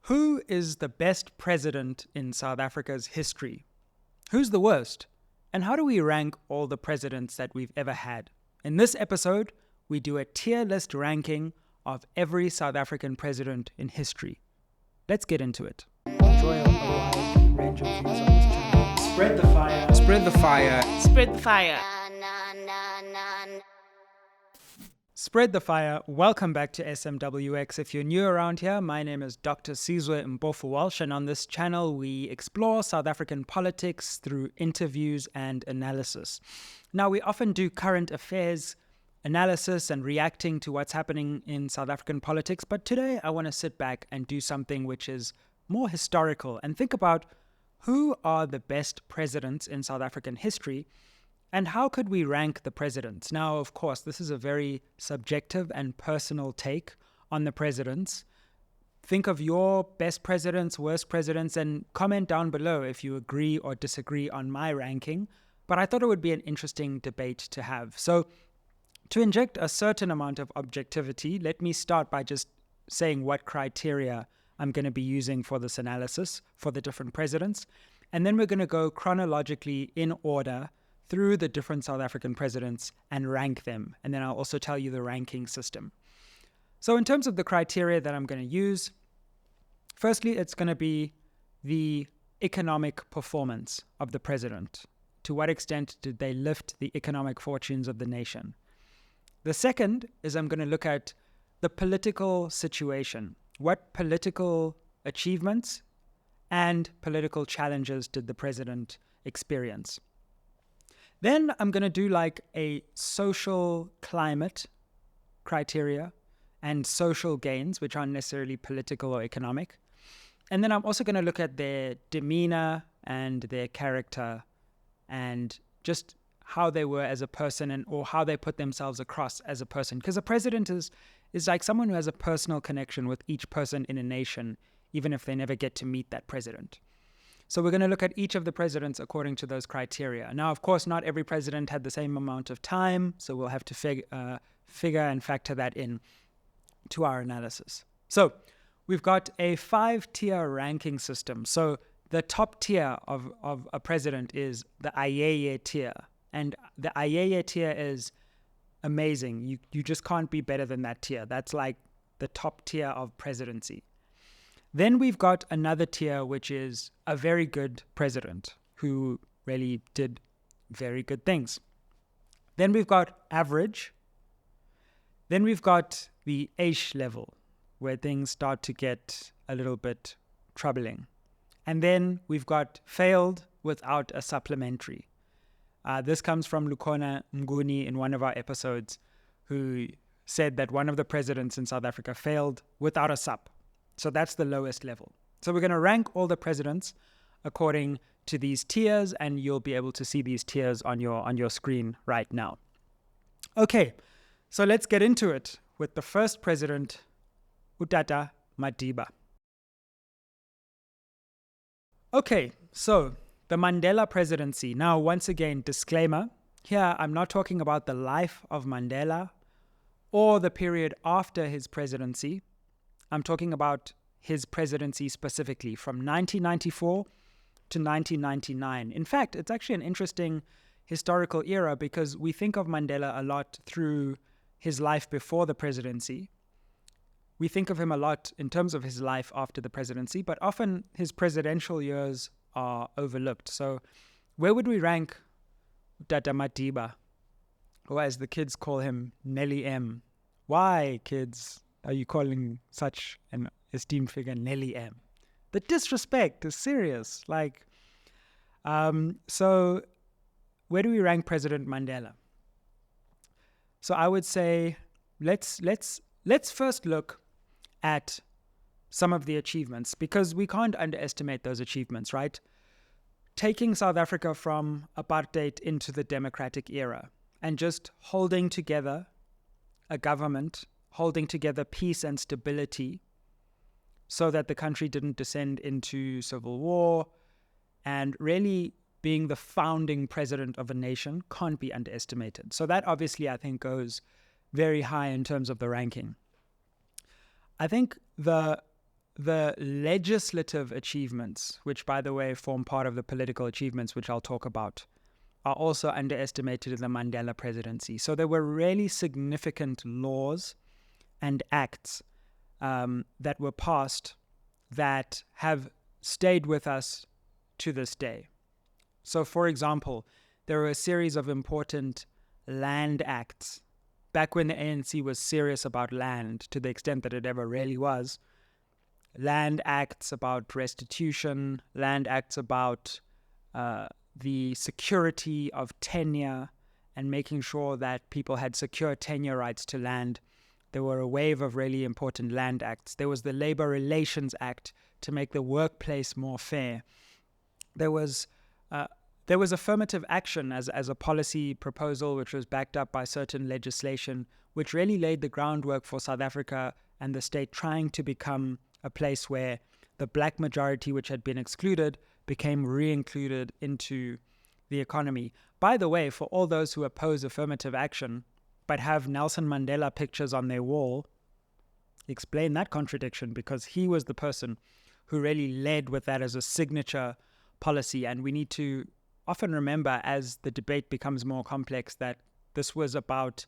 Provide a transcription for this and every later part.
Who is the best president in South Africa's history? Who's the worst? And how do we rank all the presidents that we've ever had? In this episode, we do a tier list ranking of every South African president in history. Let's get into it. Enjoy a wide range of views on this channel. Spread the fire. Spread the fire. Spread the fire. Spread the fire. Welcome back to SMWX. If you're new around here, my name is Dr. Sizwe Mpofu-Walsh, and on this channel we explore South African politics through interviews and analysis. Now, we often do current affairs analysis and reacting to what's happening in South African politics, but today I want to sit back and do something which is more historical and think about who are the best presidents in South African history. And how could we rank the presidents? Now, of course, this is a very subjective and personal take on the presidents. Think of your best presidents, worst presidents, and comment down below if you agree or disagree on my ranking. But I thought it would be an interesting debate to have. So to inject a certain amount of objectivity, let me start by just saying what criteria I'm going to be using for this analysis for the different presidents. And then we're going to go chronologically in order through the different South African presidents and rank them. And then I'll also tell you the ranking system. So in terms of the criteria that I'm going to use, firstly, it's going to be the economic performance of the president. To what extent did they lift the economic fortunes of the nation? The second is I'm going to look at the political situation. What political achievements and political challenges did the president experience? Then I'm going to do like a social climate criteria and social gains, which aren't necessarily political or economic. And then I'm also going to look at their demeanor and their character and just how they were as a person or how they put themselves across as a person. Because a president is like someone who has a personal connection with each person in a nation, even if they never get to meet that president. So we're going to look at each of the presidents according to those criteria. Now, of course, not every president had the same amount of time, so we'll have to figure and factor that in to our analysis. So we've got a 5-tier ranking system. So the top tier of a president is the Ayeye tier. And the Ayeye tier is amazing. You just can't be better than that tier. That's like the top tier of presidency. Then we've got another tier, which is a very good president who really did very good things. Then we've got average. Then we've got the H level, where things start to get a little bit troubling. And then we've got failed without a supplementary. This comes from Lukhona Mnguni in one of our episodes, who said that one of the presidents in South Africa failed without a sup. So that's the lowest level. So we're going to rank all the presidents according to these tiers, and you'll be able to see these tiers on your screen right now. Okay, so let's get into it with the first president, Utata Madiba. Okay, so the Mandela presidency. Now, once again, disclaimer. Here, I'm not talking about the life of Mandela or the period after his presidency. I'm talking about his presidency specifically from 1994 to 1999. In fact, it's actually an interesting historical era because we think of Mandela a lot through his life before the presidency. We think of him a lot in terms of his life after the presidency, but often his presidential years are overlooked. So where would we rank Tata Madiba, or as the kids call him, Nelly M? Why, kids, are you calling such an esteemed figure Nelly M? The disrespect is serious. So where do we rank President Mandela? So I would say let's first look at some of the achievements, because we can't underestimate those achievements, right? Taking South Africa from apartheid into the democratic era and just holding together a government, holding together peace and stability so that the country didn't descend into civil war, and really being the founding president of a nation can't be underestimated. So that obviously, I think, goes very high in terms of the ranking. I think the the legislative achievements, which, by the way, form part of the political achievements, which I'll talk about, are also underestimated in the Mandela presidency. So there were really significant laws and acts that were passed that have stayed with us to this day. So, for example, there were a series of important land acts back when the ANC was serious about land, to the extent that it ever really was. Land acts about restitution, land acts about the security of tenure and making sure that people had secure tenure rights to land. There were a wave of really important land acts. There was the Labor Relations Act to make the workplace more fair. There was affirmative action as a policy proposal, which was backed up by certain legislation, which really laid the groundwork for South Africa and the state trying to become a place where the black majority, which had been excluded, became re-included into the economy. By the way, for all those who oppose affirmative action but have Nelson Mandela pictures on their wall, explain that contradiction, because he was the person who really led with that as a signature policy. And we need to often remember, as the debate becomes more complex, that this was about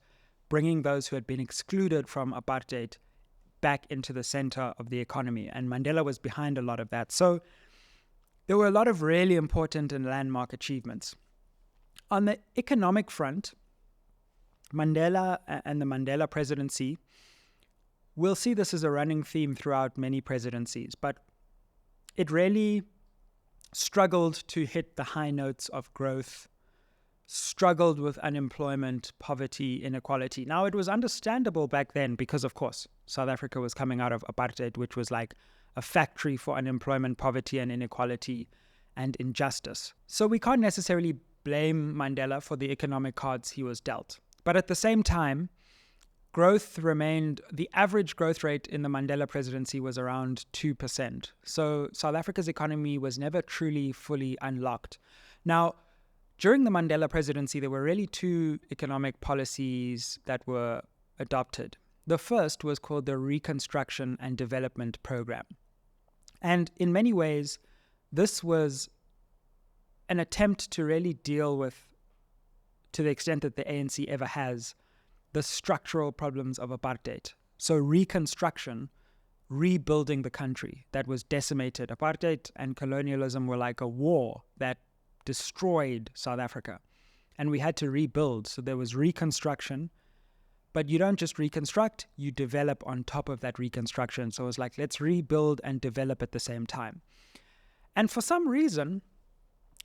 bringing those who had been excluded from apartheid back into the center of the economy. And Mandela was behind a lot of that. So there were a lot of really important and landmark achievements. On the economic front, Mandela and the Mandela presidency, we'll see this as a running theme throughout many presidencies, but it really struggled to hit the high notes of growth, struggled with unemployment, poverty, inequality. Now, it was understandable back then because, of course, South Africa was coming out of apartheid, which was like a factory for unemployment, poverty, and inequality and injustice. So we can't necessarily blame Mandela for the economic cards he was dealt. But at the same time, growth remained, the average growth rate in the Mandela presidency was around 2%. So South Africa's economy was never truly, fully unlocked. Now, during the Mandela presidency, there were really two economic policies that were adopted. The first was called the Reconstruction and Development Program. And in many ways, this was an attempt to really deal with, to the extent that the ANC ever has, the structural problems of apartheid. So reconstruction, rebuilding the country that was decimated. Apartheid and colonialism were like a war that destroyed South Africa. And we had to rebuild. So there was reconstruction, but you don't just reconstruct, you develop on top of that reconstruction. So it was like, let's rebuild and develop at the same time. And for some reason,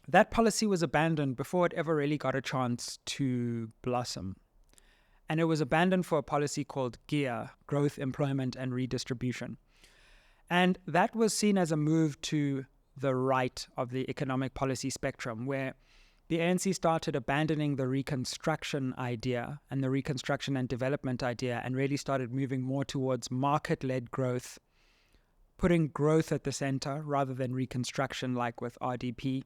that policy was abandoned before it ever really got a chance to blossom. And it was abandoned for a policy called GEAR, Growth, Employment, and Redistribution. And that was seen as a move to the right of the economic policy spectrum, where the ANC started abandoning the reconstruction idea and the reconstruction and development idea and really started moving more towards market-led growth, putting growth at the center rather than reconstruction like with RDP,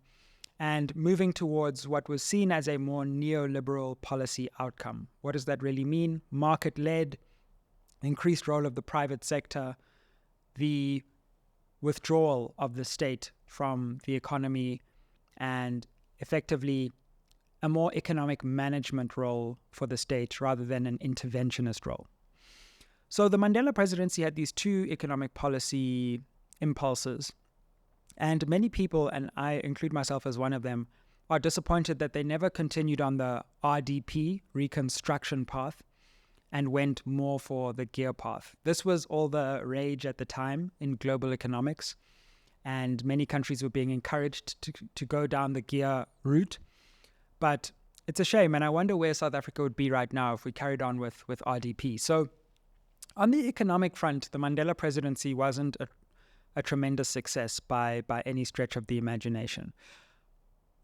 and moving towards what was seen as a more neoliberal policy outcome. What does that really mean? Market-led, increased role of the private sector, the withdrawal of the state from the economy, and effectively a more economic management role for the state rather than an interventionist role. So the Mandela presidency had these two economic policy impulses. And many people, and I include myself as one of them, are disappointed that they never continued on the RDP, reconstruction path, and went more for the GEAR path. This was all the rage at the time in global economics, and many countries were being encouraged to go down the GEAR route. But it's a shame, and I wonder where South Africa would be right now if we carried on with RDP. So on the economic front, the Mandela presidency wasn't a tremendous success by any stretch of the imagination.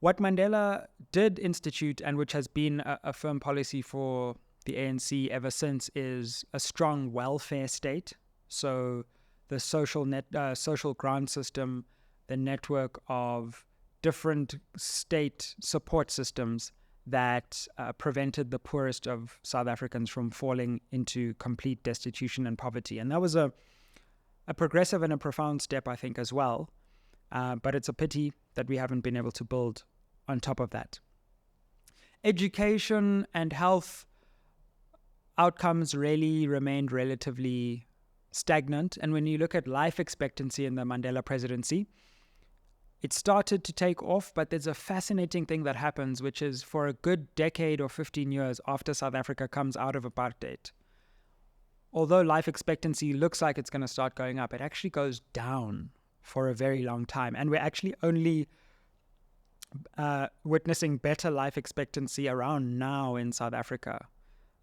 What Mandela did institute, and which has been a firm policy for the ANC ever since, is a strong welfare state. So the social grant system, the network of different state support systems that prevented the poorest of South Africans from falling into complete destitution and poverty. And that was a a progressive and a profound step, I think, as well. But it's a pity that we haven't been able to build on top of that. Education and health outcomes really remained relatively stagnant. And when you look at life expectancy in the Mandela presidency, it started to take off, but there's a fascinating thing that happens, which is for a good decade or 15 years after South Africa comes out of apartheid, although life expectancy looks like it's going to start going up, it actually goes down for a very long time. And we're actually only witnessing better life expectancy around now in South Africa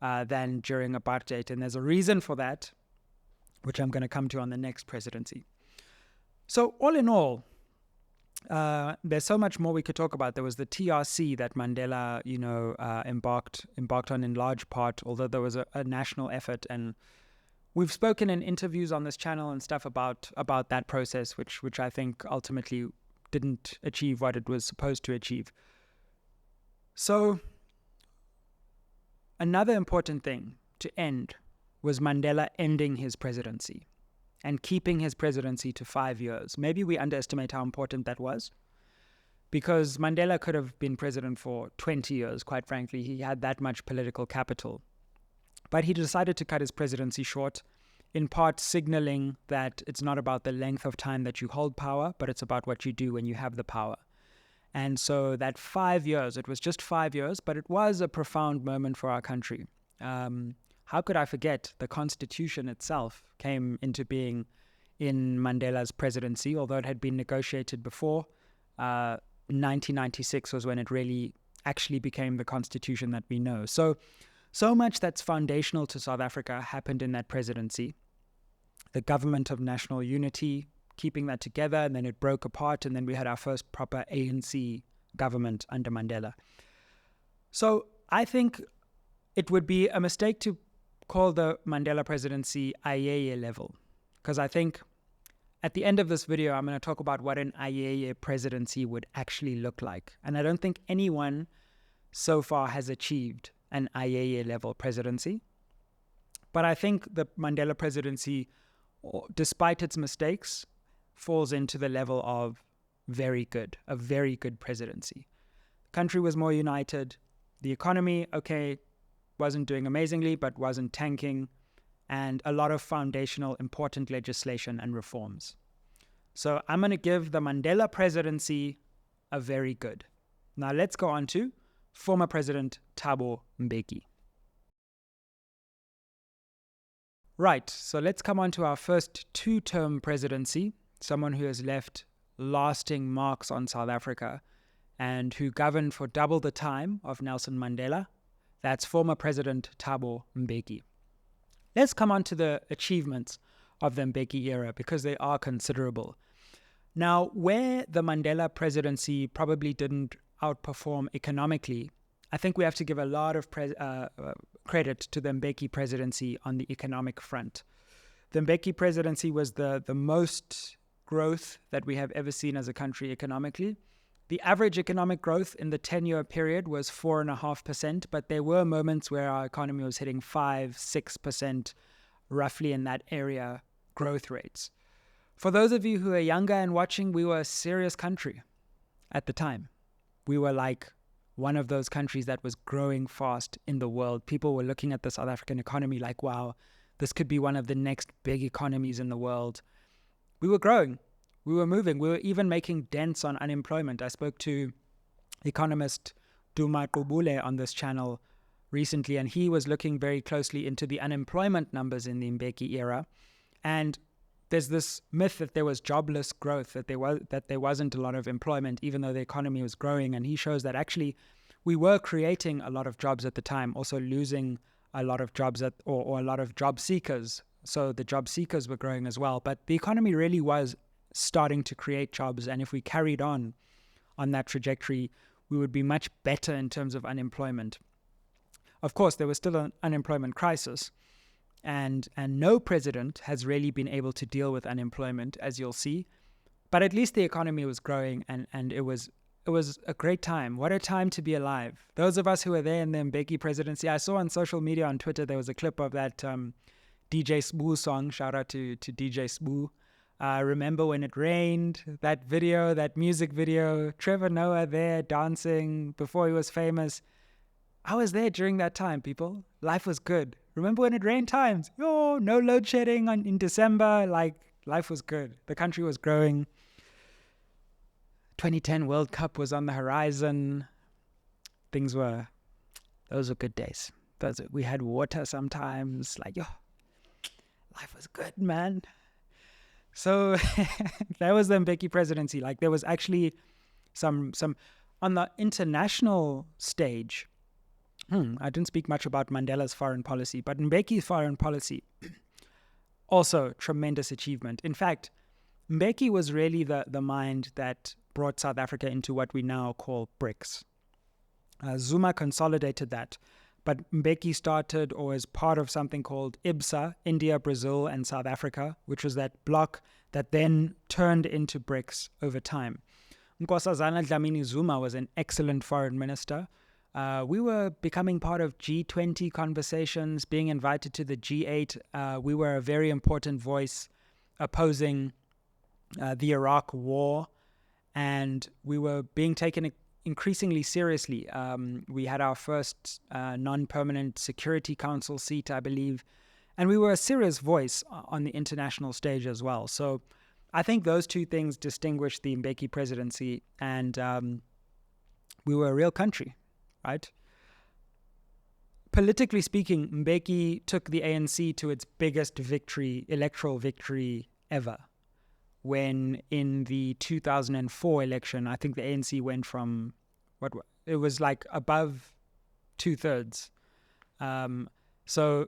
than during apartheid. And there's a reason for that, which I'm going to come to on the next presidency. So all in all, there's so much more we could talk about. There was the TRC that Mandela, embarked on in large part, although there was a national effort. And we've spoken in interviews on this channel and stuff about that process, which I think ultimately didn't achieve what it was supposed to achieve. So another important thing to end was Mandela ending his presidency and keeping his presidency to 5 years. Maybe we underestimate how important that was, because Mandela could have been president for 20 years, quite frankly. He had that much political capital. But he decided to cut his presidency short, in part signaling that it's not about the length of time that you hold power, but it's about what you do when you have the power. And so that 5 years, it was just 5 years, but it was a profound moment for our country. How could I forget the Constitution itself came into being in Mandela's presidency, although it had been negotiated before. 1996 was when it really actually became the Constitution that we know. So much that's foundational to South Africa happened in that presidency. The government of national unity, keeping that together, and then it broke apart, and then we had our first proper ANC government under Mandela. So I think it would be a mistake to call the Mandela presidency Ayeye level, because I think at the end of this video, I'm going to talk about what an Ayeye presidency would actually look like. And I don't think anyone so far has achieved an Ayeye level presidency. But I think the Mandela presidency, despite its mistakes, falls into the level of very good, a very good presidency. The country was more united. The economy, okay, wasn't doing amazingly, but wasn't tanking, and a lot of foundational important legislation and reforms. So I'm going to give the Mandela presidency a very good. Now let's go on to former President Thabo Mbeki. Right, so let's come on to our first two-term presidency, someone who has left lasting marks on South Africa and who governed for double the time of Nelson Mandela. That's former President Thabo Mbeki. Let's come on to the achievements of the Mbeki era, because they are considerable. Now, where the Mandela presidency probably didn't outperform economically, I think we have to give a lot of credit to the Mbeki presidency on the economic front. The Mbeki presidency was the most growth that we have ever seen as a country economically. The average economic growth in the 10-year period was 4.5%, but there were moments where our economy was hitting 5-6%, roughly in that area, growth rates. For those of you who are younger and watching, we were a serious country at the time. We were like one of those countries that was growing fast in the world. People were looking at the South African economy like, wow, this could be one of the next big economies in the world. We were growing. We were moving. We were even making dents on unemployment. I spoke to economist Zuma on this channel recently, and he was looking very closely into the unemployment numbers in the Mbeki era. And there's this myth that there was jobless growth, that there wasn't a lot of employment, even though the economy was growing. And he shows that actually we were creating a lot of jobs at the time, also losing a lot of jobs or a lot of job seekers. So the job seekers were growing as well. But the economy really was starting to create jobs. And if we carried on that trajectory, we would be much better in terms of unemployment. Of course, there was still an unemployment crisis. And no president has really been able to deal with unemployment, as you'll see. But at least the economy was growing, and it was a great time. What a time to be alive. Those of us who were there in the Mbeki presidency, I saw on social media, on Twitter, there was a clip of that DJ Sbu song. Shout out to DJ Sbu. Remember when it rained? That video, that music video, Trevor Noah there dancing before he was famous. I was there during that time, people. Life was good. Remember when it rained times? Oh, no load shedding in December. Like, life was good. The country was growing. 2010 World Cup was on the horizon. Those were good days. We had water sometimes. Like, life was good, man. So that was the Mbeki presidency. Like, there was actually some on the international stage. I didn't speak much about Mandela's foreign policy, but Mbeki's foreign policy, also tremendous achievement. In fact, Mbeki was really the mind that brought South Africa into what we now call BRICS. Zuma consolidated that, but Mbeki started or is part of something called IBSA, India, Brazil, and South Africa, which was that bloc that then turned into BRICS over time. Nkosazana Dlamini Zuma was an excellent foreign minister. We were becoming part of G20 conversations, being invited to the G8. We were a very important voice opposing the Iraq war, and we were being taken increasingly seriously. We had our first non-permanent Security Council seat, I believe, and we were a serious voice on the international stage as well. So I think those two things distinguished the Mbeki presidency, and we were a real country. Right? Politically speaking, Mbeki took the ANC to its biggest electoral victory ever. When in the 2004 election, I think the ANC went from, it was like above 2/3. So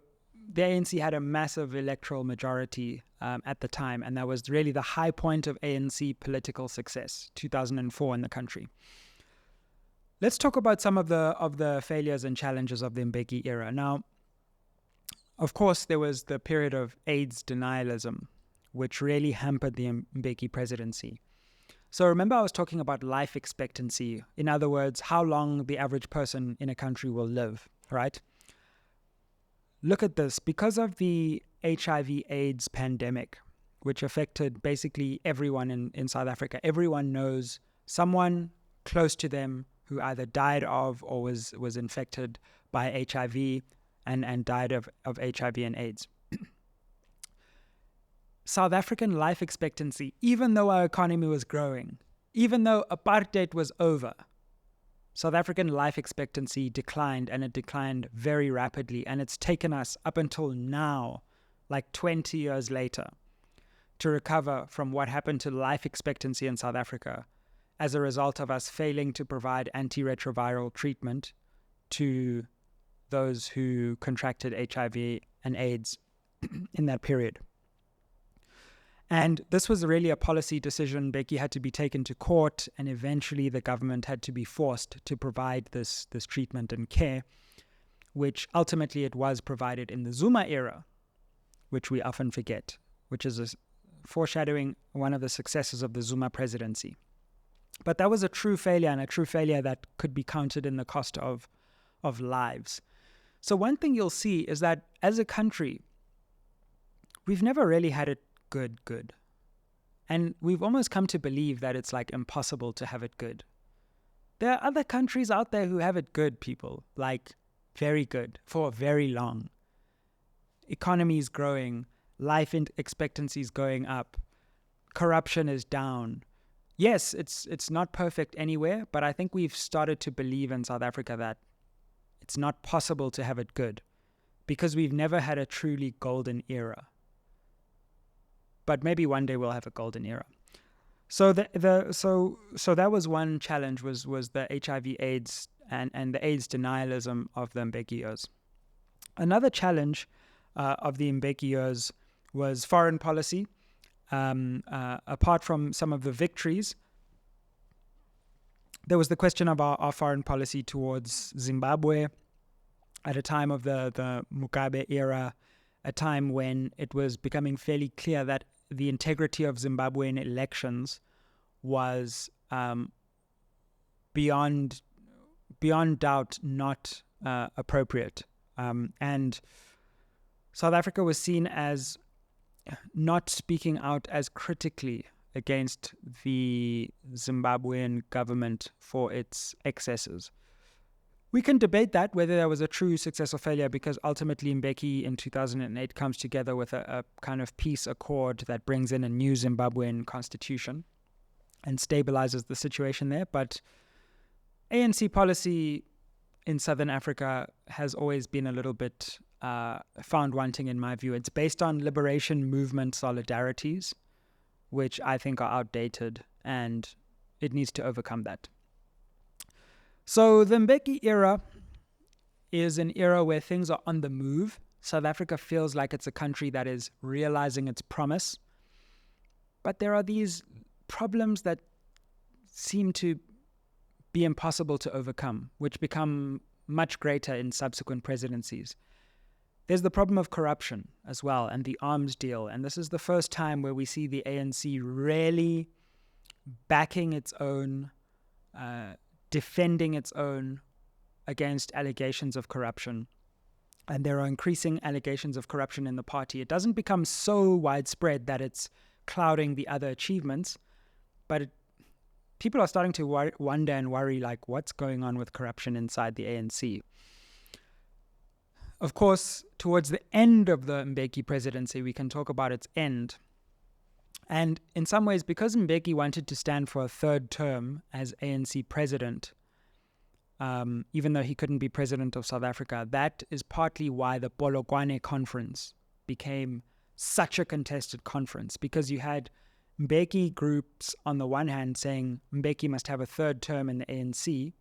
the ANC had a massive electoral majority at the time, and that was really the high point of ANC political success, 2004 in the country. Let's talk about some of the failures and challenges of the Mbeki era. Now, of course, there was the period of AIDS denialism, which really hampered the Mbeki presidency. So remember I was talking about life expectancy. In other words, how long the average person in a country will live, right? Look at this. Because of the HIV/AIDS pandemic, which affected basically everyone in South Africa, everyone knows someone close to them who either died of or was infected by HIV and died of HIV and AIDS. South African life expectancy, even though our economy was growing, even though apartheid was over, South African life expectancy declined, and it declined very rapidly. And it's taken us up until now, like 20 years later, to recover from what happened to life expectancy in South Africa as a result of us failing to provide antiretroviral treatment to those who contracted HIV and AIDS in that period. And this was really a policy decision. Mbeki had to be taken to court, and eventually the government had to be forced to provide this treatment and care, which ultimately it was provided in the Zuma era, which we often forget, which is foreshadowing one of the successes of the Zuma presidency. But that was a true failure, and a true failure that could be counted in the cost of lives. So one thing you'll see is that as a country, we've never really had it good. And we've almost come to believe that it's like impossible to have it good. There are other countries out there who have it good, people, like very good for very long. Economy is growing, life expectancy is going up, corruption is down. Yes, it's not perfect anywhere, but I think we've started to believe in South Africa that it's not possible to have it good because we've never had a truly golden era. But maybe one day we'll have a golden era. So so that was one challenge was the HIV/AIDS and the AIDS denialism of the Mbeki years. Another challenge of the Mbeki years was foreign policy. Apart from some of the victories, there was the question of our foreign policy towards Zimbabwe at a time of the Mugabe era, a time when it was becoming fairly clear that the integrity of Zimbabwean elections was beyond doubt not appropriate. And South Africa was seen as not speaking out as critically against the Zimbabwean government for its excesses. We can debate that, whether that was a true success or failure, because ultimately Mbeki in 2008 comes together with a kind of peace accord that brings in a new Zimbabwean constitution and stabilizes the situation there. But ANC policy in Southern Africa has always been a little bit found wanting, in my view. It's based on liberation movement solidarities, which I think are outdated, and it needs to overcome that. So the Mbeki era is an era where things are on the move. South Africa feels like it's a country that is realizing its promise. But there are these problems that seem to be impossible to overcome, which become much greater in subsequent presidencies. There's the problem of corruption as well, and the arms deal. And this is the first time where we see the ANC really backing its own, defending its own against allegations of corruption. And there are increasing allegations of corruption in the party. It doesn't become so widespread that it's clouding the other achievements, but people are starting to wonder and worry, like, what's going on with corruption inside the ANC? Of course, towards the end of the Mbeki presidency, we can talk about its end. And in some ways, because Mbeki wanted to stand for a third term as ANC president, even though he couldn't be president of South Africa, that is partly why the Polokwane conference became such a contested conference, because you had Mbeki groups on the one hand saying Mbeki must have a third term in the ANC,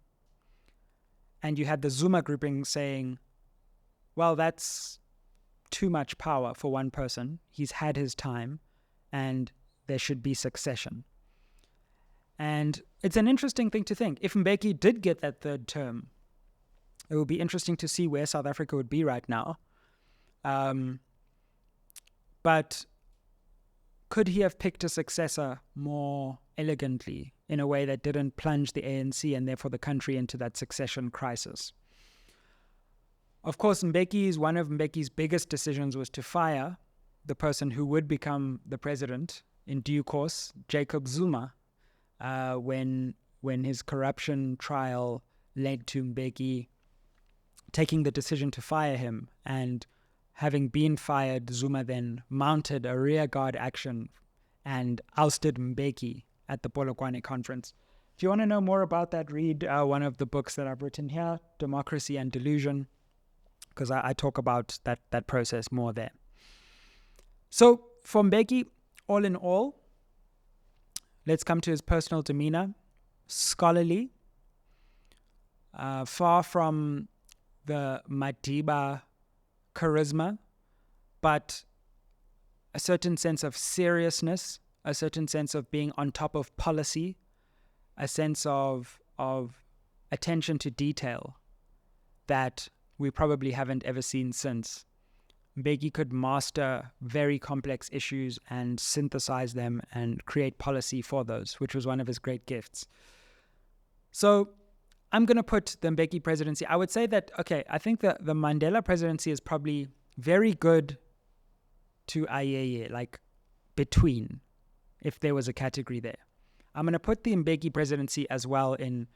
and you had the Zuma grouping saying, well, that's too much power for one person. He's had his time, and there should be succession. And it's an interesting thing to think. If Mbeki did get that third term, it would be interesting to see where South Africa would be right now. But could he have picked a successor more elegantly, in a way that didn't plunge the ANC and therefore the country into that succession crisis? Of course, one of Mbeki's biggest decisions was to fire the person who would become the president in due course, Jacob Zuma, when his corruption trial led to Mbeki taking the decision to fire him. And having been fired, Zuma then mounted a rearguard action and ousted Mbeki at the Polokwane conference. If you want to know more about that, read one of the books that I've written here, Democracy and Delusion, because I talk about that process more there. So for Mbeki, all in all, let's come to his personal demeanor. Scholarly, far from the Madiba charisma, but a certain sense of seriousness, a certain sense of being on top of policy, a sense of attention to detail that we probably haven't ever seen since. Mbeki could master very complex issues and synthesize them and create policy for those, which was one of his great gifts. So I'm going to put the Mbeki presidency, I would say that, okay, I think that the Mandela presidency is probably very good to Ayeye, like between, if there was a category there. I'm going to put the Mbeki presidency as well in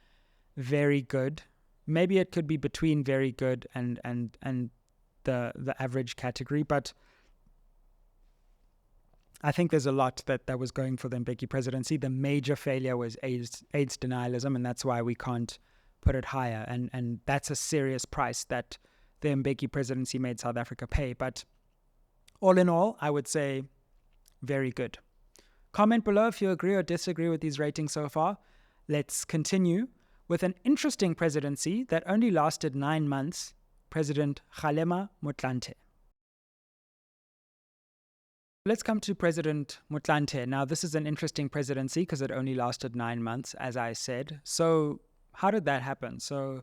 very good. Maybe it could be between very good and the average category, but I think there's a lot that was going for the Mbeki presidency. The major failure was AIDS denialism, and that's why we can't put it higher. And that's a serious price that the Mbeki presidency made South Africa pay. But all in all, I would say very good. Comment below if you agree or disagree with these ratings so far. Let's continue with an interesting presidency that only lasted 9 months, President Kgalema Motlanthe. Let's come to President Motlanthe. Now, this is an interesting presidency because it only lasted 9 months, as I said. So how did that happen? So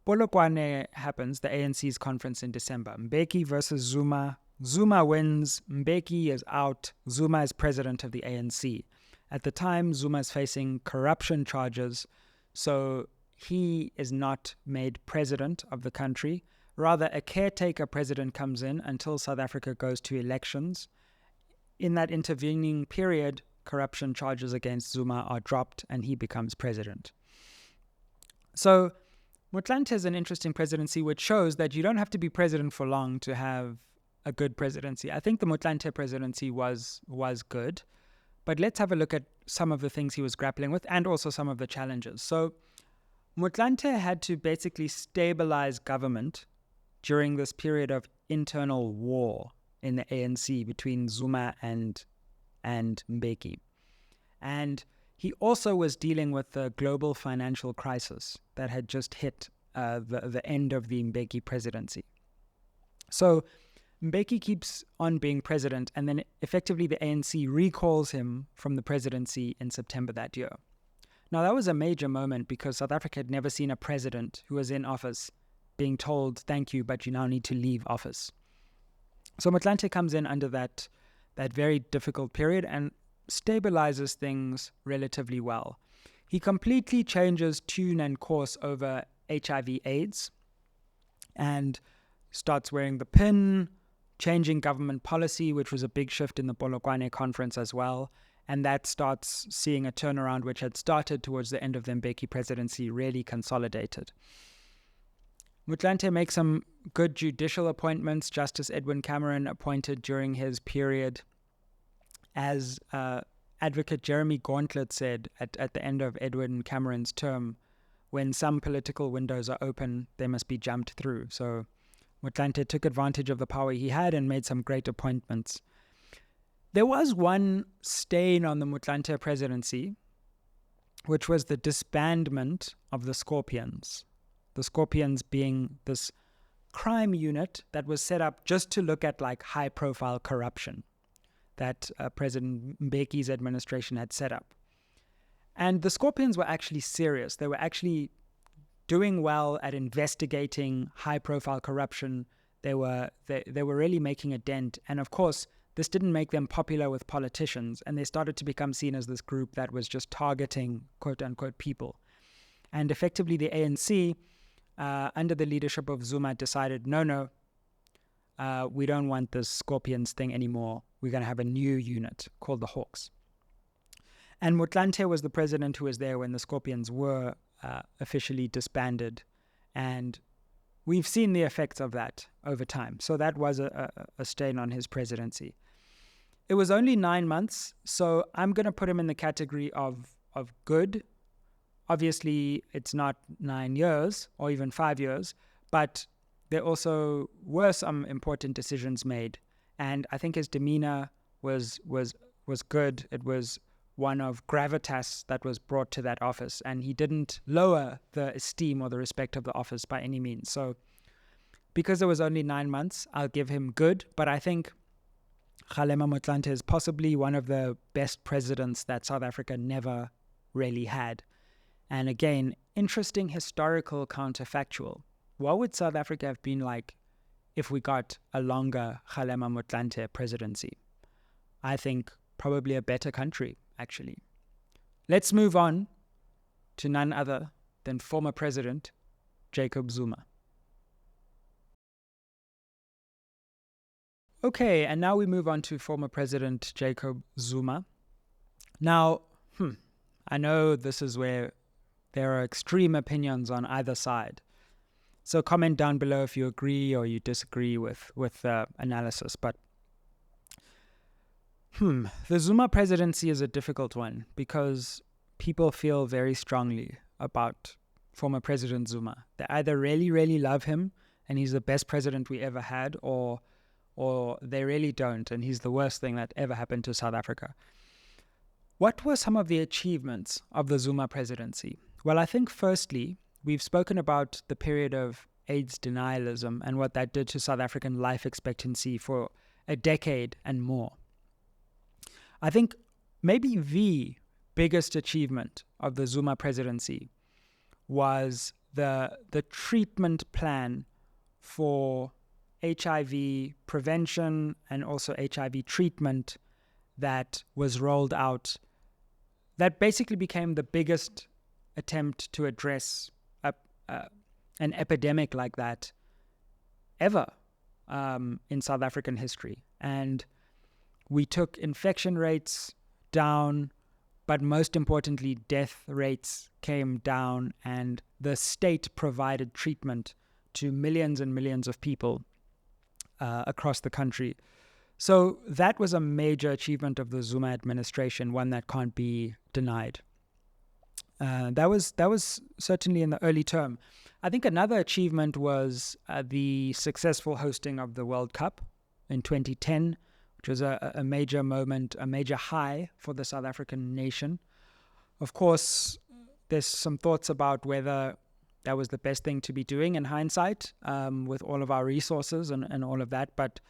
Polokwane happens, the ANC's conference in December. Mbeki versus Zuma. Zuma wins. Mbeki is out. Zuma is president of the ANC. At the time, Zuma is facing corruption charges, so he is not made president of the country. Rather, a caretaker president comes in until South Africa goes to elections. In that intervening period, corruption charges against Zuma are dropped and he becomes president. So Motlanthe is an interesting presidency, which shows that you don't have to be president for long to have a good presidency. I think the Motlanthe presidency was good, but let's have a look at some of the things he was grappling with and also some of the challenges. So Motlanthe had to basically stabilize government during this period of internal war in the ANC between Zuma and Mbeki. And he also was dealing with the global financial crisis that had just hit the end of the Mbeki presidency. So Mbeki keeps on being president, and then effectively the ANC recalls him from the presidency in September that year. Now, that was a major moment because South Africa had never seen a president who was in office being told, thank you, but you now need to leave office. So Motlanthe comes in under that very difficult period and stabilizes things relatively well. He completely changes tune and course over HIV/AIDS and starts wearing the pin, changing government policy, which was a big shift in the Polokwane conference as well. And that starts seeing a turnaround which had started towards the end of the Mbeki presidency really consolidated. Motlanthe makes some good judicial appointments. Justice Edwin Cameron appointed during his period. As Advocate Jeremy Gauntlet said at the end of Edwin Cameron's term, when some political windows are open, they must be jumped through. So Motlanthe took advantage of the power he had and made some great appointments. There was one stain on the Motlanthe presidency, which was the disbandment of the Scorpions. The Scorpions being this crime unit that was set up just to look at like high-profile corruption that President Mbeki's administration had set up. And the Scorpions were actually serious. They were actually doing well at investigating high-profile corruption. They were really making a dent. And of course, this didn't make them popular with politicians, and they started to become seen as this group that was just targeting quote-unquote people. And effectively, the ANC, under the leadership of Zuma, decided, no, we don't want this Scorpions thing anymore. We're going to have a new unit called the Hawks. And Motlanthe was the president who was there when the Scorpions were officially disbanded. And we've seen the effects of that over time. So that was a stain on his presidency. It was only 9 months, so I'm going to put him in the category of good. Obviously, it's not 9 years or even 5 years, but there also were some important decisions made. And I think his demeanor was good. It was one of gravitas that was brought to that office, and he didn't lower the esteem or the respect of the office by any means. So because it was only 9 months, I'll give him good, but I think Kgalema Motlanthe is possibly one of the best presidents that South Africa never really had. And again, interesting historical counterfactual. What would South Africa have been like if we got a longer Kgalema Motlanthe presidency? I think probably a better country, actually. Let's move on to none other than former President Jacob Zuma. Okay, and now we move on to former President Jacob Zuma. Now, I know this is where there are extreme opinions on either side. So comment down below if you agree or you disagree with the analysis. But the Zuma presidency is a difficult one because people feel very strongly about former President Zuma. They either really, really love him and he's the best president we ever had, or they really don't and he's the worst thing that ever happened to South Africa. What were some of the achievements of the Zuma presidency? Well, I think firstly, we've spoken about the period of AIDS denialism and what that did to South African life expectancy for a decade and more. I think maybe the biggest achievement of the Zuma presidency was the treatment plan for HIV prevention and also HIV treatment that was rolled out, that basically became the biggest attempt to address an epidemic like that ever in South African history. And we took infection rates down, but most importantly, death rates came down, and the state provided treatment to millions and millions of people across the country. So that was a major achievement of the Zuma administration, one that can't be denied. That was certainly in the early term. I think another achievement was the successful hosting of the World Cup in 2010, which was a major moment, a major high for the South African nation. Of course, there's some thoughts about whether that was the best thing to be doing in hindsight, with all of our resources and all of that, but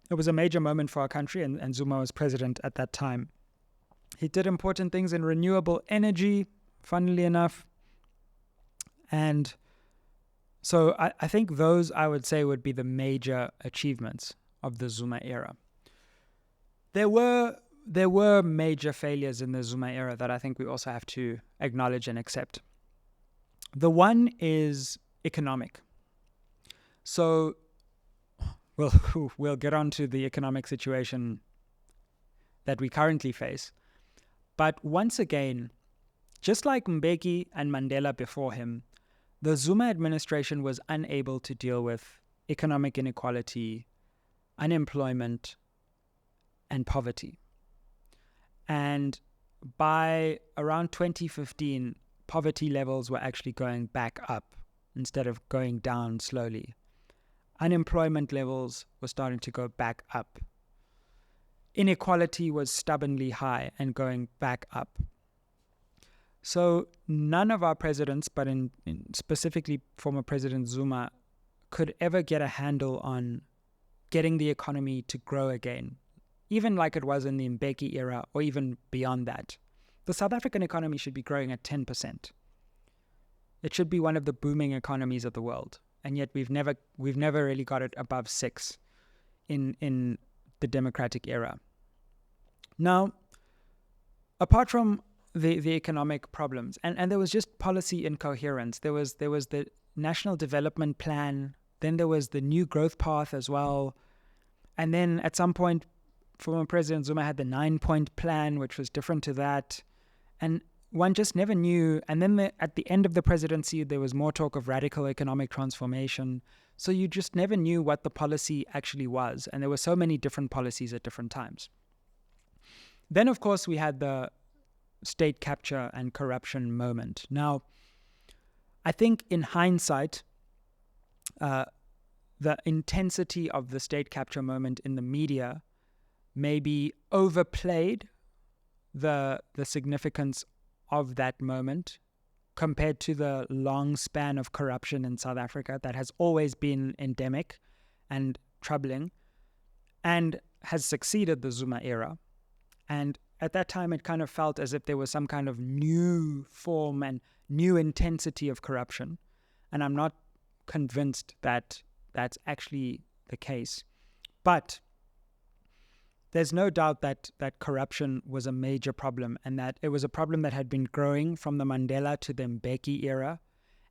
it was a major moment for our country, and Zuma was president at that time. He did important things in renewable energy, funnily enough. And so I think those, I would say, would be the major achievements of the Zuma era. There were major failures in the Zuma era that I think we also have to acknowledge and accept. The one is economic. So we'll get on to the economic situation that we currently face. But once again, just like Mbeki and Mandela before him, the Zuma administration was unable to deal with economic inequality, unemployment, and poverty. And by around 2015, poverty levels were actually going back up instead of going down slowly. Unemployment levels were starting to go back up. Inequality was stubbornly high and going back up. So none of our presidents, but in specifically former President Zuma, could ever get a handle on getting the economy to grow again, even like it was in the Mbeki era or even beyond that. The South African economy should be growing at 10%. It should be one of the booming economies of the world, and yet we've never really got it above 6 in the democratic era. Now, apart from the economic problems, and there was just policy incoherence. There was the National Development Plan, then there was the New Growth Path as well, and then at some point, former President Zuma had the 9-point plan, which was different to that, and one just never knew. And then at the end of the presidency, there was more talk of radical economic transformation, so you just never knew what the policy actually was, and there were so many different policies at different times. Then, of course, we had the state capture and corruption moment. Now, I think in hindsight, the intensity of the state capture moment in the media maybe overplayed the significance of that moment compared to the long span of corruption in South Africa that has always been endemic and troubling and has succeeded the Zuma era. And at that time, it kind of felt as if there was some kind of new form and new intensity of corruption. And I'm not convinced that that's actually the case. But there's no doubt that corruption was a major problem, and that it was a problem that had been growing from the Mandela to the Mbeki era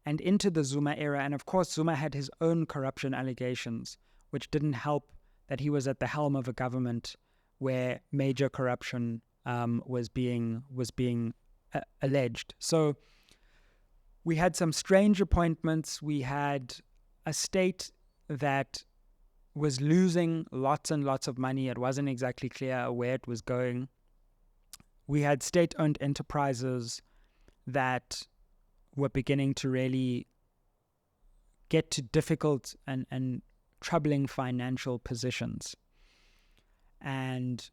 and into the Zuma era. And of course, Zuma had his own corruption allegations, which didn't help that he was at the helm of a government where major corruption was being alleged. So we had some strange appointments. We had a state that was losing lots and lots of money. It wasn't exactly clear where it was going. We had state-owned enterprises that were beginning to really get to difficult and troubling financial positions. And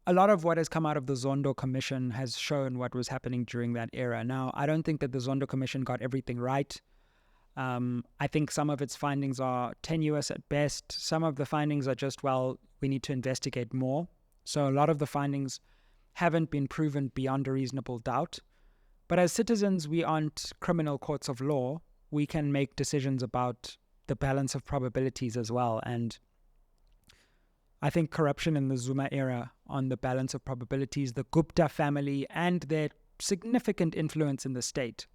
a lot of what has come out of the Zondo Commission has shown what was happening during that era. Now, I don't think that the Zondo Commission got everything right. I think some of its findings are tenuous at best. Some of the findings are just, well, we need to investigate more. So a lot of the findings haven't been proven beyond a reasonable doubt. But as citizens, we aren't criminal courts of law. We can make decisions about the balance of probabilities as well. And I think corruption in the Zuma era on the balance of probabilities, the Gupta family and their significant influence in the state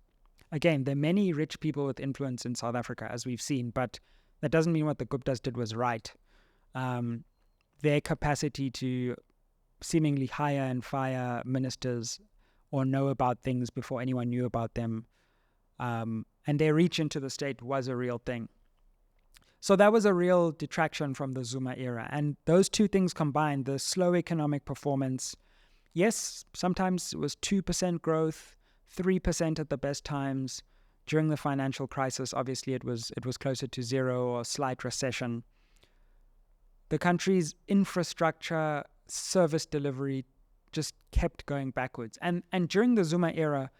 Again, there are many rich people with influence in South Africa, as we've seen, but that doesn't mean what the Guptas did was right. Their capacity to seemingly hire and fire ministers or know about things before anyone knew about them, and their reach into the state was a real thing. So that was a real detraction from the Zuma era. And those two things combined, the slow economic performance, yes, sometimes it was 2% growth, 3% at the best times. During the financial crisis, obviously it was closer to zero or slight recession. The country's infrastructure, service delivery just kept going backwards. And during the Zuma era,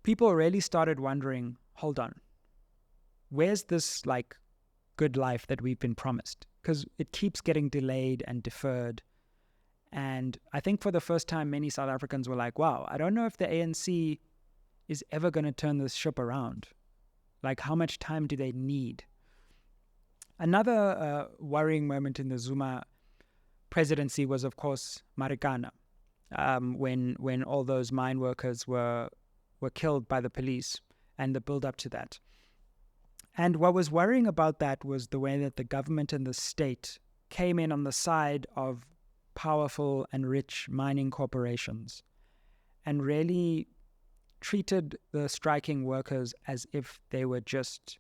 people really started wondering, hold on, where's this like good life that we've been promised? Because it keeps getting delayed and deferred. And I think for the first time, many South Africans were like, wow, I don't know if the ANC is ever going to turn this ship around. Like, how much time do they need? Another worrying moment in the Zuma presidency was, of course, Marikana, when all those mine workers were killed by the police and the build-up to that. And what was worrying about that was the way that the government and the state came in on the side of powerful and rich mining corporations and really treated the striking workers as if they were just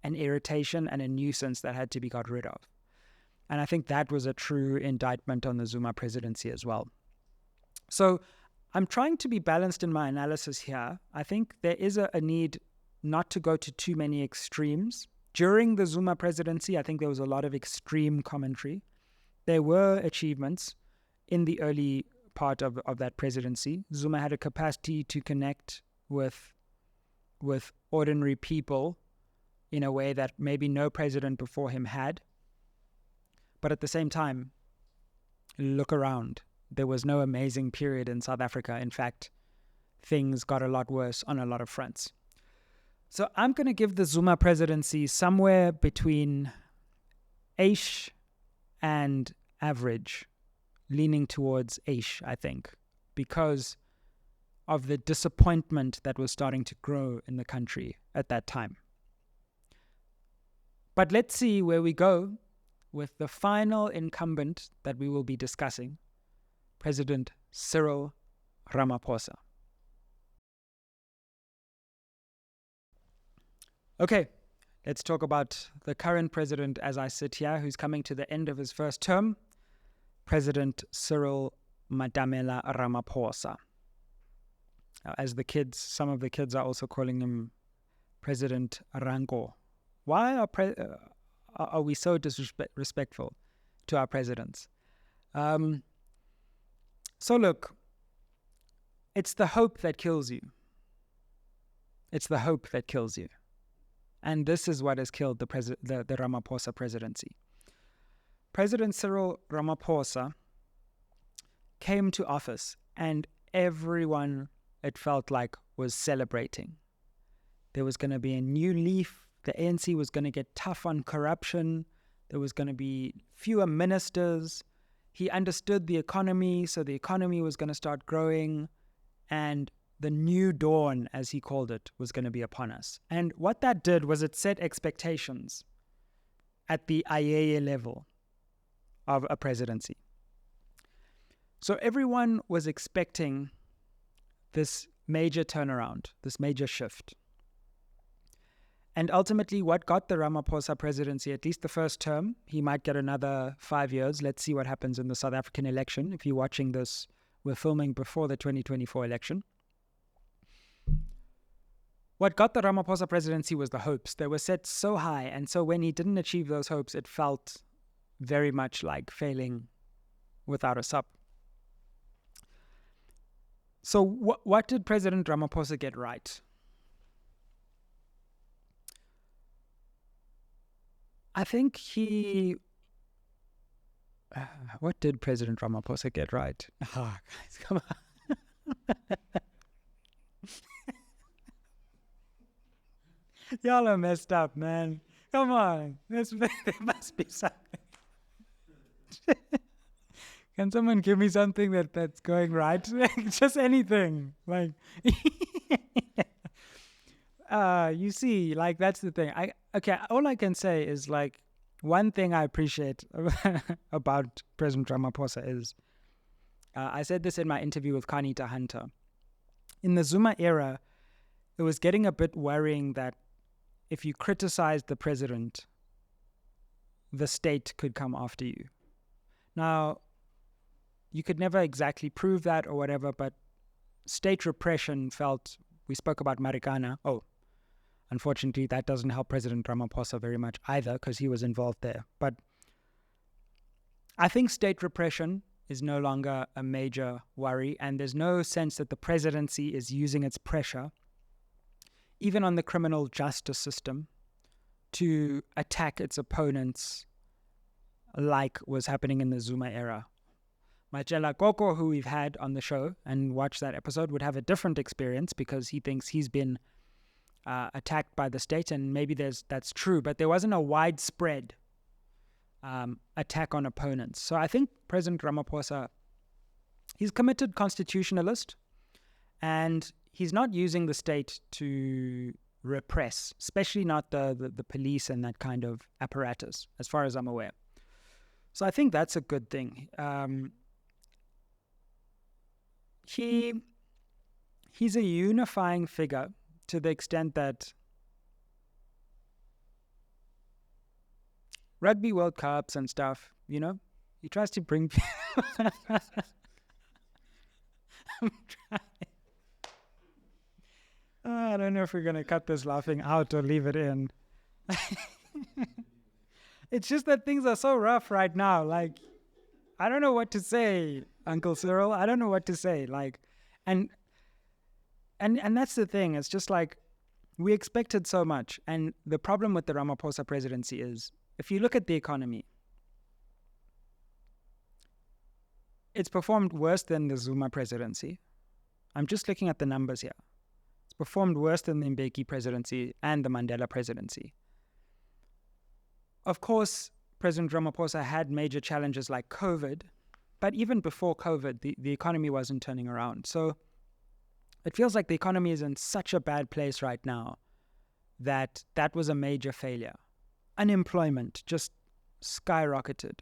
an irritation and a nuisance that had to be got rid of. And I think that was a true indictment on the Zuma presidency as well. So I'm trying to be balanced in my analysis here. I think there is a need not to go to too many extremes. During the Zuma presidency, I think there was a lot of extreme commentary. There were achievements in the early part of that presidency. Zuma had a capacity to connect with ordinary people in a way that maybe no president before him had. But at the same time, look around. There was no amazing period in South Africa. In fact, things got a lot worse on a lot of fronts. So I'm going to give the Zuma presidency somewhere between Aish and average, leaning towards Aish, I think, because of the disappointment that was starting to grow in the country at that time. But let's see where we go with the final incumbent that we will be discussing, President Cyril Ramaphosa. Okay, let's talk about the current president as I sit here, who's coming to the end of his first term, President Cyril Madamela Ramaphosa. Now, as the kids, some of the kids are also calling him President Rango. Why are we so disrespectful to our presidents? So look, it's the hope that kills you. It's the hope that kills you. And this is what has killed the Ramaphosa presidency. President Cyril Ramaphosa came to office and everyone, it felt like, was celebrating. There was going to be a new leaf. The ANC was going to get tough on corruption. There was going to be fewer ministers. He understood the economy, so the economy was going to start growing. And the new dawn, as he called it, was going to be upon us. And what that did was it set expectations at the Ayeye level of a presidency. So everyone was expecting this major turnaround, this major shift. And ultimately, what got the Ramaphosa presidency, at least the first term, he might get another 5 years. Let's see what happens in the South African election. If you're watching this, we're filming before the 2024 election. What got the Ramaphosa presidency was the hopes. They were set so high, and so when he didn't achieve those hopes, it felt very much like failing without a sup. So what did President Ramaphosa get right? I think what did President Ramaphosa get right? Oh, guys, come on. Y'all are messed up, man. Come on. There must be something. Can someone give me something that's going right? Just anything. Like You see, like, that's the thing. All I can say is, like, one thing I appreciate about President Ramaphosa is, I said this in my interview with Kanita Hunter. In the Zuma era, it was getting a bit worrying that if you criticized the president, the state could come after you. Now, you could never exactly prove that or whatever, but state repression felt, we spoke about Marikana. Oh, unfortunately, that doesn't help President Ramaphosa very much either, because he was involved there. But I think state repression is no longer a major worry, and there's no sense that the presidency is using its pressure, even on the criminal justice system, to attack its opponents like was happening in the Zuma era. Majela Koko, who we've had on the show and watched that episode, would have a different experience because he thinks he's been attacked by the state, and maybe that's true, but there wasn't a widespread attack on opponents. So I think President Ramaphosa, he's a committed constitutionalist, and he's not using the state to repress, especially not the police and that kind of apparatus, as far as I'm aware. So I think that's a good thing. He's a unifying figure to the extent that Rugby World Cups and stuff, he tries to bring I don't know if we're going to cut this laughing out or leave it in. It's just that things are so rough right now. Like, I don't know what to say, Uncle Cyril. I don't know what to say. Like, and that's the thing. It's just like, we expected so much. And the problem with the Ramaphosa presidency is, if you look at the economy, it's performed worse than the Zuma presidency. I'm just looking at the numbers here. It's performed worse than the Mbeki presidency and the Mandela presidency. Of course, President Ramaphosa had major challenges like COVID, but even before COVID, the economy wasn't turning around. So it feels like the economy is in such a bad place right now that was a major failure. Unemployment just skyrocketed.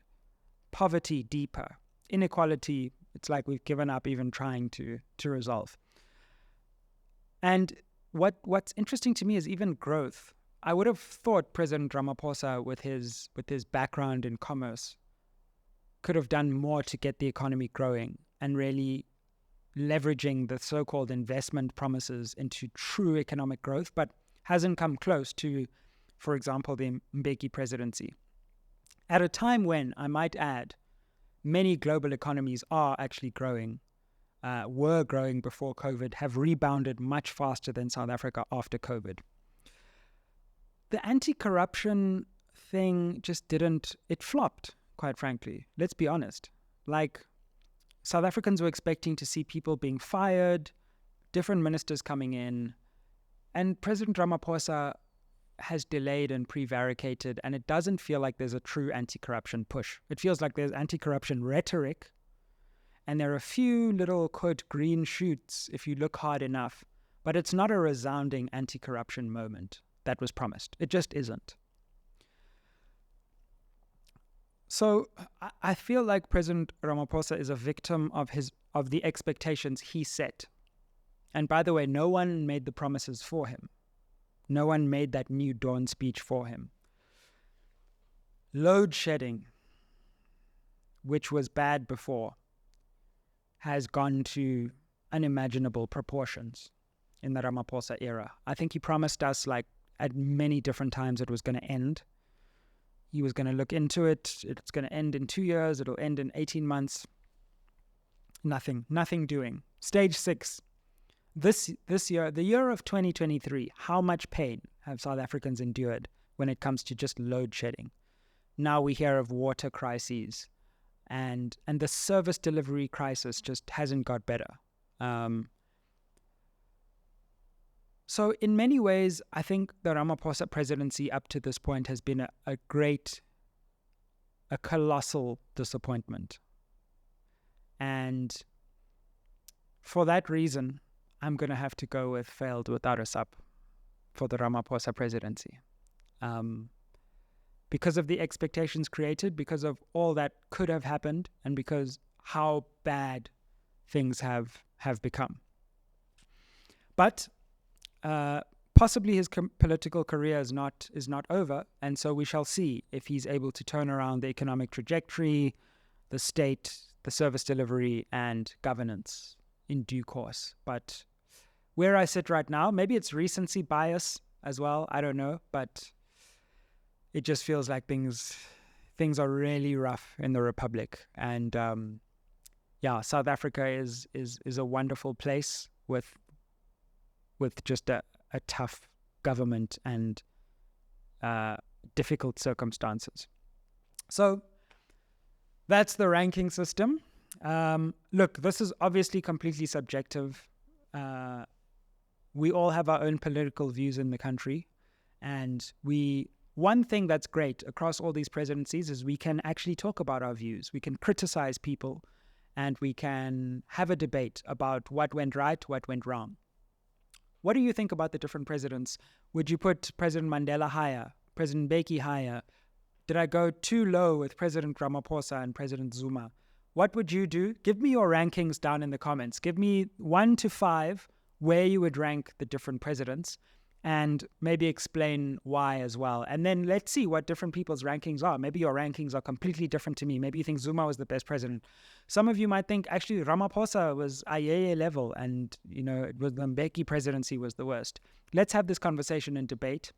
Poverty deeper. Inequality, it's like we've given up even trying to resolve. And what's interesting to me is even growth. I would have thought President Ramaphosa, with his background in commerce, could have done more to get the economy growing and really leveraging the so-called investment promises into true economic growth, but hasn't come close to, for example, the Mbeki presidency. At a time when, I might add, many global economies are actually growing, were growing before COVID, have rebounded much faster than South Africa after COVID. The anti-corruption thing just it flopped, quite frankly. Let's be honest. Like, South Africans were expecting to see people being fired, different ministers coming in, and President Ramaphosa has delayed and prevaricated, and it doesn't feel like there's a true anti-corruption push. It feels like there's anti-corruption rhetoric, and there are a few little, quote, green shoots if you look hard enough, but it's not a resounding anti-corruption moment that was promised. It just isn't. So I feel like President Ramaphosa is a victim of the expectations he set. And by the way, no one made the promises for him. No one made that New Dawn speech for him. Load shedding, which was bad before, has gone to unimaginable proportions in the Ramaphosa era. I think he promised us, like, at many different times, it was going to end. He was going to look into it. It's going to end in 2 years. It'll end in 18 months. Nothing doing. Stage 6. This year, the year of 2023, how much pain have South Africans endured when it comes to just load shedding? Now we hear of water crises, and the service delivery crisis just hasn't got better. So in many ways, I think the Ramaphosa presidency up to this point has been a colossal disappointment. And for that reason, I'm going to have to go with failed without a sup. for the Ramaphosa presidency. Because of the expectations created, because of all that could have happened, and because how bad things have become. But possibly his political career is not over, and so we shall see if he's able to turn around the economic trajectory, the state, the service delivery, and governance in due course. But where I sit right now, maybe it's recency bias as well, I don't know, but it just feels like things are really rough in the Republic. And South Africa is a wonderful place with just a tough government and difficult circumstances. So that's the ranking system. Look, this is obviously completely subjective. We all have our own political views in the country, and one thing that's great across all these presidencies is we can actually talk about our views. We can criticize people, and we can have a debate about what went right, what went wrong. What do you think about the different presidents? Would you put President Mandela higher, President Mbeki higher? Did I go too low with President Ramaphosa and President Zuma? What would you do? Give me your rankings down in the comments. Give me 1 to 5 where you would rank the different presidents, and maybe explain why as well. And then let's see what different people's rankings are. Maybe your rankings are completely different to me. Maybe you think Zuma was the best president. Some of you might think actually Ramaphosa was Ayeye level, and it was the Mbeki presidency was the worst. Let's have this conversation and debate.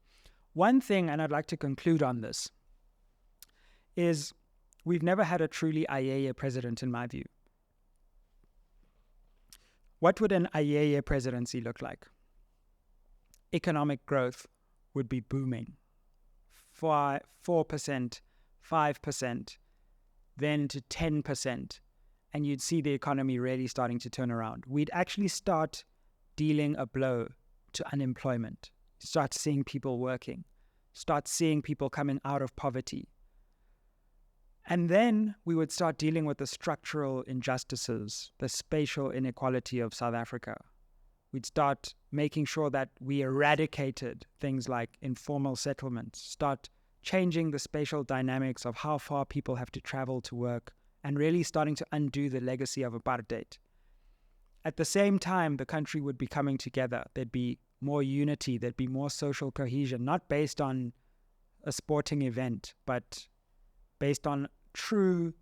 One thing, and I'd like to conclude on this, is we've never had a truly Ayeye president in my view. What would an Ayeye presidency look like? Economic growth would be booming. 4%, 5%, then to 10%. And you'd see the economy really starting to turn around. We'd actually start dealing a blow to unemployment. Start seeing people working. Start seeing people coming out of poverty. And then we would start dealing with the structural injustices, the spatial inequality of South Africa. We'd start making sure that we eradicated things like informal settlements, start changing the spatial dynamics of how far people have to travel to work, and really starting to undo the legacy of apartheid. At the same time, the country would be coming together. There'd be more unity, there'd be more social cohesion, not based on a sporting event, but based on true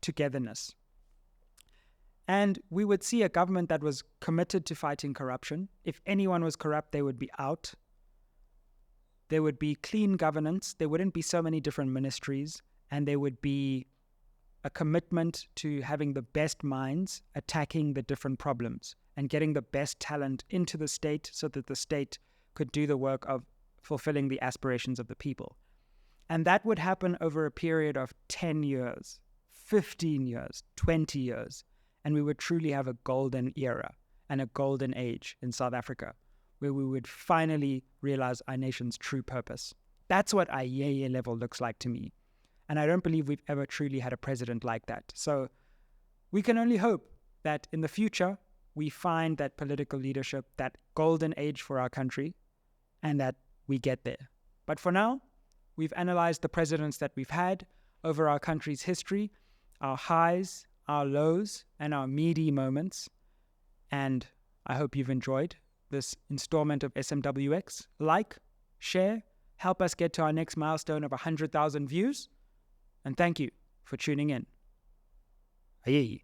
togetherness. And we would see a government that was committed to fighting corruption. If anyone was corrupt, they would be out. There would be clean governance. There wouldn't be so many different ministries. And there would be a commitment to having the best minds attacking the different problems and getting the best talent into the state so that the state could do the work of fulfilling the aspirations of the people. And that would happen over a period of 10 years, 15 years, 20 years. And we would truly have a golden era and a golden age in South Africa, where we would finally realize our nation's true purpose. That's what Ayeye level looks like to me. And I don't believe we've ever truly had a president like that. So we can only hope that in the future, we find that political leadership, that golden age for our country, and that we get there. But for now, we've analyzed the presidents that we've had over our country's history, our highs, our lows, and our meaty moments. And I hope you've enjoyed this installment of SMWX. Like, share, help us get to our next milestone of 100,000 views. And thank you for tuning in. Aye.